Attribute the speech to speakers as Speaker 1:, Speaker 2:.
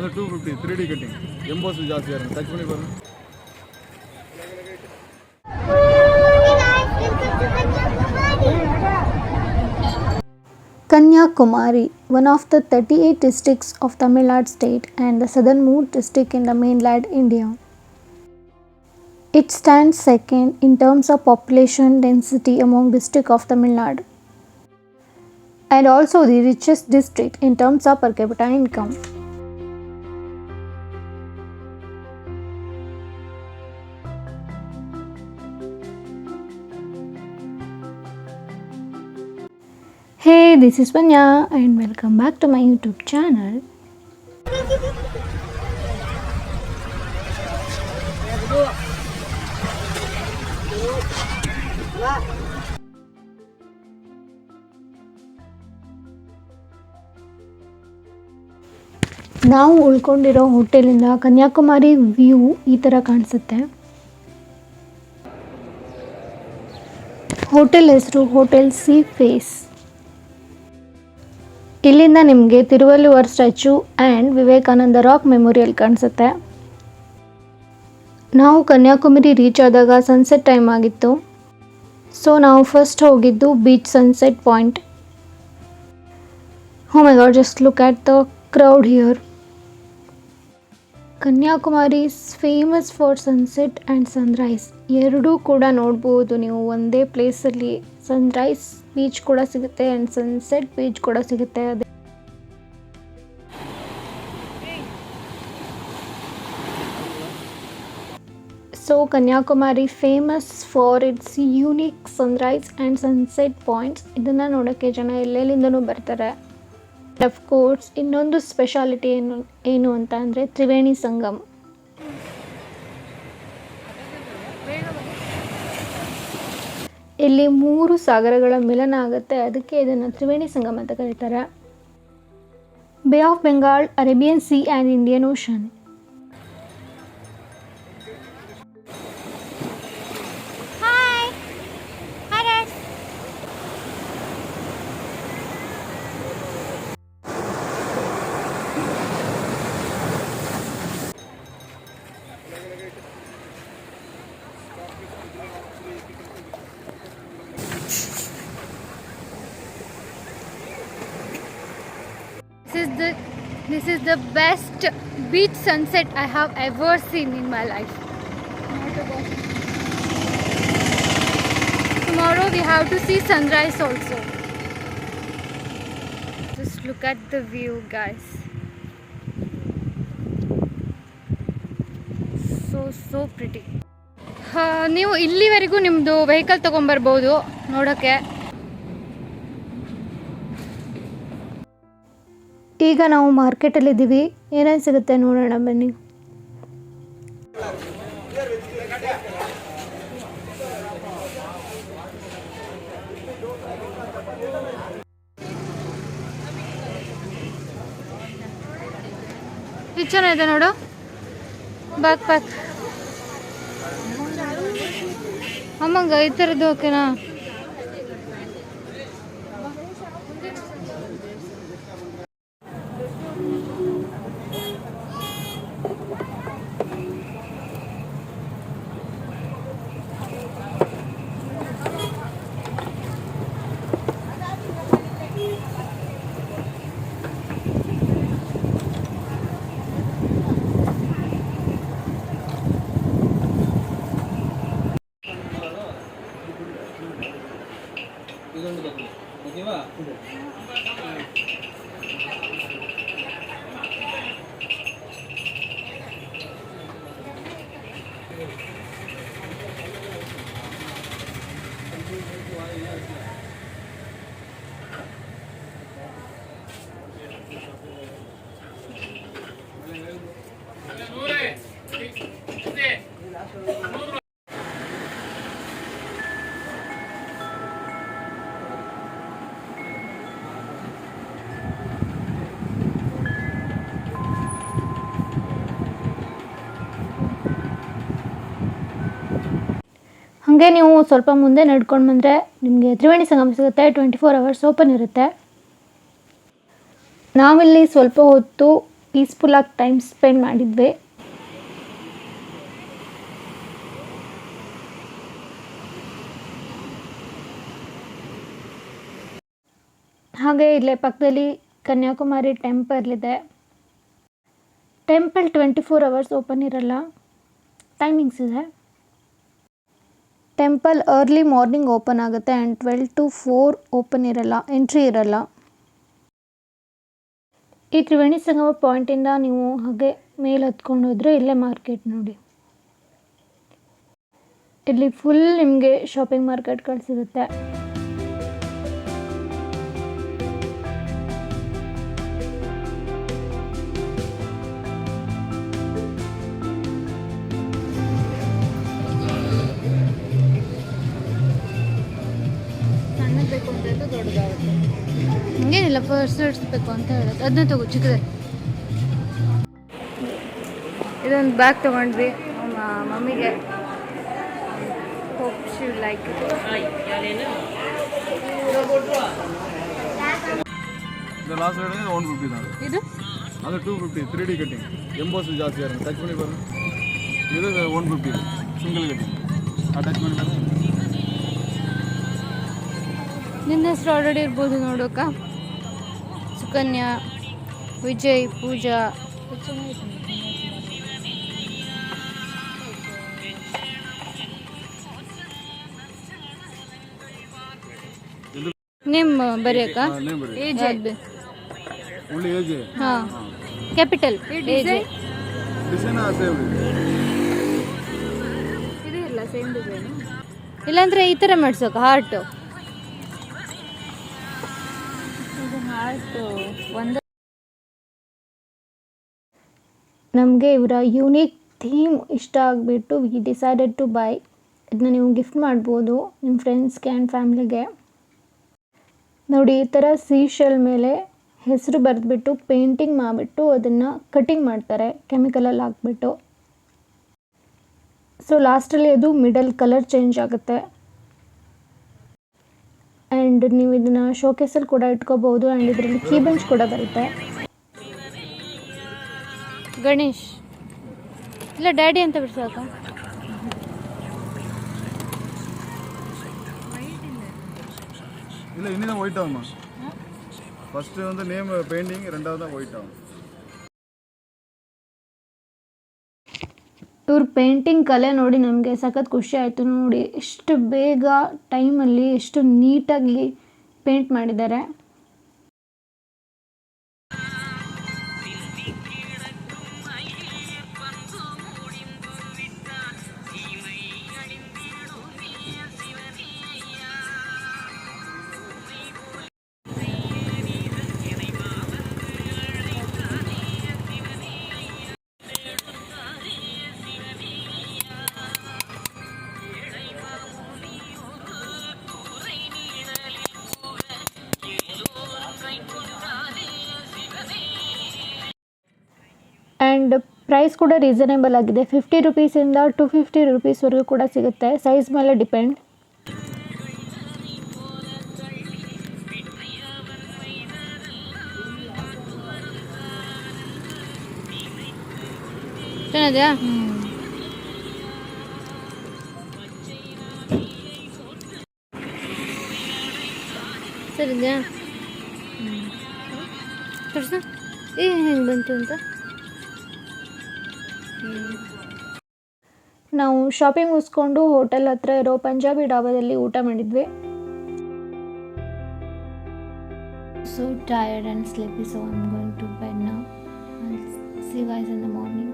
Speaker 1: ಅದು 250 3D cutting emboss ಜಾಸ್ತಿ ಆಗುತ್ತೆ ಟಚ್ ಮಾಡಿ ಬರೋದು.
Speaker 2: Kanyakumari, one of the 38 districts of Tamil Nadu state and the southernmost district in the mainland India. It stands second in terms of population density among districts of Tamil Nadu and also the richest district in terms of per capita income. Hey, this is Vanya and welcome back to my YouTube channel. ನಾವು ಉಳ್ಕೊಂಡಿರೋ ಹೋಟೆಲಿಂದ Kanyakumari view ಈ ಥರ ಕಾಣಿಸುತ್ತೆ. Hotel ಹೆಸರು hotel sea face. ಇಲ್ಲಿಂದ ನಿಮಗೆ Thiruvalluvar statue and Vivekananda rock memorial ಕಾಣಿಸುತ್ತೆ. ನಾವು Kanyakumari reach ಆದಾಗ ಸನ್ಸೆಟ್ ಟೈಮ್ ಆಗಿತ್ತು. ಸೊ ನಾವು ಫಸ್ಟ್ ಹೋಗಿದ್ದು beach sunset point. Oh my God, just look at the crowd here. Kanyakumari is famous for sunset and sunrise. ಎರಡೂ ಕೂಡ ನೋಡ್ಬೋದು ನೀವು ಒಂದೇ ಪ್ಲೇಸಲ್ಲಿ. ಸನ್ರೈಸ್ ಬೀಚ್ ಕೂಡ ಸಿಗುತ್ತೆ ಆ್ಯಂಡ್ ಸನ್ಸೆಟ್ ಬೀಚ್ ಕೂಡ ಸಿಗುತ್ತೆ. ಅದೇ so Kanyakumari famous for it's unique Sunrise and sunset points. ಇದನ್ನು ನೋಡೋಕ್ಕೆ ಜನ ಎಲ್ಲೆಲ್ಲಿಂದನೂ ಬರ್ತಾರೆ. ಆಫ್ ಕೋರ್ಸ್ ಇನ್ನೊಂದು ಸ್ಪೆಷಾಲಿಟಿ ಏನು ಅಂತ ಅಂದರೆ ತ್ರಿವೇಣಿ ಸಂಗಮ್. ಇಲ್ಲಿ 3 ಸಾಗರಗಳ ಮಿಲನ ಆಗುತ್ತೆ, ಅದಕ್ಕೆ ಇದನ್ನು ತ್ರಿವೇಣಿ ಸಂಗಮ ಅಂತ ಕರೀತಾರೆ. Bay of Bengal, Arabian sea and Indian ocean.
Speaker 3: This is the best beach sunset I have ever seen in my life. Tomorrow we have to see sunrise also. Just look at the view, guys. So pretty. ನೀವು ಇಲ್ಲಿವರೆಗೂ ನಿಮ್ಮದು vehicle ತೊಗೊಂಬರ್ಬೋದು ನೋಡೋಕ್ಕೆ.
Speaker 2: ಈಗ ನಾವು ಮಾರ್ಕೆಟಲ್ಲಿದ್ದೀವಿ. ಏನೇನು ಸಿಗುತ್ತೆ ನೋಡೋಣ ಬನ್ನಿ.
Speaker 3: ಇದು ಚೆನ್ನಾಗಿದೆ ನೋಡು, ಬ್ಯಾಕ್ ಪ್ಯಾಕ್. ಅಮ್ಮಂಗ ಈ ಥರದ್ದು ಓಕೆನಾ?
Speaker 2: ಹಾಗೆ ನೀವು ಸ್ವಲ್ಪ ಮುಂದೆ ನಡ್ಕೊಂಡು ಬಂದರೆ ನಿಮಗೆ ತ್ರಿವೇಣಿ ಸಂಗಮ ಸಿಗುತ್ತೆ. 24 hours ಓಪನ್ ಇರುತ್ತೆ. ನಾವಿಲ್ಲಿ ಸ್ವಲ್ಪ ಹೊತ್ತು ಪೀಸ್ಫುಲ್ಲಾಗಿ ಟೈಮ್ ಸ್ಪೆಂಡ್ ಮಾಡಿದ್ವಿ. ಹಾಗೆ ಇಲ್ಲೇ ಪಕ್ಕದಲ್ಲಿ ಕನ್ಯಾಕುಮಾರಿ ಟೆಂಪಲ್ ಇದೆ. ಟೆಂಪಲ್ 24 hours ಓಪನ್ ಇರಲ್ಲ, ಟೈಮಿಂಗ್ಸ್ ಇದೆ. ಟೆಂಪಲ್ ಅರ್ಲಿ ಮಾರ್ನಿಂಗ್ ಓಪನ್ ಆಗುತ್ತೆ ಆ್ಯಂಡ್ 12 to 4 ಓಪನ್ ಇರಲ್ಲ, ಎಂಟ್ರಿ ಇರಲ್ಲ. ಈ ತ್ರಿವೇಣಿ ಸಂಗಮ ಪಾಯಿಂಟಿಂದ ನೀವು ಹಾಗೆ ಮೇಲೆ ಹತ್ಕೊಂಡು ಹೋದರೆ ಇಲ್ಲೇ ಮಾರ್ಕೆಟ್ ನೋಡಿ. ಇಲ್ಲಿ ಫುಲ್ ನಿಮಗೆ ಶಾಪಿಂಗ್ ಮಾರ್ಕೆಟ್ಗಳು ಸಿಗುತ್ತೆ.
Speaker 3: ಬೇಕು ಅಂತ ಇದ್ದು ದೊಡ್ಡದಾಗುತ್ತೆ. ಹಂಗೇನಿಲ್ಲ, ಫಸ್ಟ್ ಇಡಿಸ್ಬೇಕು ಅಂತ ಹೇಳೋದು. ಅದನ್ನ ತಗೋ ಚಿಕ್ಕದೆ. ಇದೊಂದು ಬ್ಯಾಗ್ ತೊಗೊಂಡ್ವಿ ಮಮ್ಮಿಗೆ. Hope she like it.
Speaker 1: ಇದು ಲಾಸ್ಟ್ ರೇಟ್ 150 ನಾನು.
Speaker 3: ಇದು
Speaker 1: ಅದು 250 3D ಕಟ್ಟಿಂಗ್. ಎಂಬೋಸ್ ಜಾಸ್ತಿ ಇರುತ್ತೆ. ಟಚ್ ಮಾಡಿ ಬರೋಣ. ಇದು 150 ಸಿಂಗಲ್ ಕಟ್ಟಿಂಗ್. ಆ ಟಚ್ ಮಾಡಿ ಬರೋಣ.
Speaker 3: ನಿನ್ನ ಹೆಸರು ಆಲ್ರೆಡಿ ಇರ್ಬೋದು ನೋಡೋಕ್ಕ. ಸುಕನ್ಯಾ, ವಿಜಯ್, ಪೂಜಾ. ನೇಮ್ ಬರೆಯಕ್ಕ.
Speaker 1: Age only age.
Speaker 3: ಹಾಂ, ಕ್ಯಾಪಿಟಲ್ ಏಜ್.
Speaker 1: ಡಿಸೈನ್ ಸೇಮ್
Speaker 3: ಇದು ಇಲ್ಲ, ಸೇಮ್ ಡಿಸೈನ್. ಇಲ್ಲಾಂದ್ರೆ ಈ ಥರ ಮಾಡ್ಸೋಕ ಹಾರ್ಟ್.
Speaker 2: ನಮಗೆ ಇವರ ಯೂನಿಕ್ ಥೀಮ್ ಇಷ್ಟ ಆಗಿಬಿಟ್ಟು ವಿ ಡಿಸೈಡೆಡ್ ಟು ಬೈ. ಇದನ್ನ ನೀವು ಗಿಫ್ಟ್ ಮಾಡ್ಬೋದು ನಿಮ್ಮ ಫ್ರೆಂಡ್ಸ್ಗೆ ಆ್ಯಂಡ್ ಫ್ಯಾಮ್ಲಿಗೆ. ನೋಡಿ, ಈ ಥರ ಸೀಶೆಲ್ ಮೇಲೆ ಹೆಸರು ಬರೆದ್ಬಿಟ್ಟು ಪೇಂಟಿಂಗ್ ಮಾಡಿಬಿಟ್ಟು ಅದನ್ನು ಕಟಿಂಗ್ ಮಾಡ್ತಾರೆ ಕೆಮಿಕಲಲ್ಲಿ ಹಾಕ್ಬಿಟ್ಟು. ಸೊ ಲಾಸ್ಟಲ್ಲಿ ಅದು ಮಿಡಲ್ ಕಲರ್ ಚೇಂಜ್ ಆಗುತ್ತೆ. ಆ್ಯಂಡ್ ನೀವು ಇದನ್ನು ಶೋಕೇಸಲ್ಲಿ ಕೂಡ ಇಟ್ಕೋಬೋದು. ಆ್ಯಂಡ್ ಇದರಲ್ಲಿ ಕೀ ಬೆಂಚ್ ಕೂಡ ಬರುತ್ತೆ.
Speaker 3: ಗಣೇಶ್ ಇಲ್ಲ, ಡ್ಯಾಡಿ ಅಂತ ಬಿಡ್ಸಾಕ.
Speaker 1: இல்லை இன்னும் ஒயிட் ஆகுமா? ஃபஸ்ட்டு வந்து நேம் பெயிண்டிங், ரெண்டாவது தான் ஒயிட் ஆகும்.
Speaker 2: ಇವ್ರ ಪೇಂಟಿಂಗ್ ಕಲೆ ನೋಡಿ ನಮಗೆ ಸಖತ್ ಖುಷಿ ಆಯಿತು. ನೋಡಿ ಎಷ್ಟು ಬೇಗ ಟೈಮಲ್ಲಿ ಎಷ್ಟು ನೀಟಾಗಿ ಪೇಂಟ್ ಮಾಡಿದ್ದಾರೆ. ಆ್ಯಂಡ್ ಪ್ರೈಸ್ ಕೂಡ ರೀಸನೇಬಲ್ ಆಗಿದೆ. 50 ರೂಪೀಸಿಂದ 250 ರೂಪೀಸ್ವರೆಗೂ ಕೂಡ ಸಿಗುತ್ತೆ. ಸೈಜ್ ಮೇಲೆ ಡಿಪೆಂಡ್.
Speaker 3: ಚೆನ್ನಾಗಿದೆಯಾ? ಸರಿದೆಯಾ? ತೋರಿಸ ಹೆಂಗೆ ಬಂತು ಅಂತ.
Speaker 2: ನಾವು ಶಾಪಿಂಗ್ ಮುಗಿಸ್ಕೊಂಡು ಹೋಟೆಲ್ ಹತ್ರ ಇರೋ ಪಂಜಾಬಿ ಡಾಬಾದಲ್ಲಿ ಊಟ ಮಾಡಿದ್ವಿ. So tired and sleepy, so I'm going to bed now. I'll see you guys in the morning.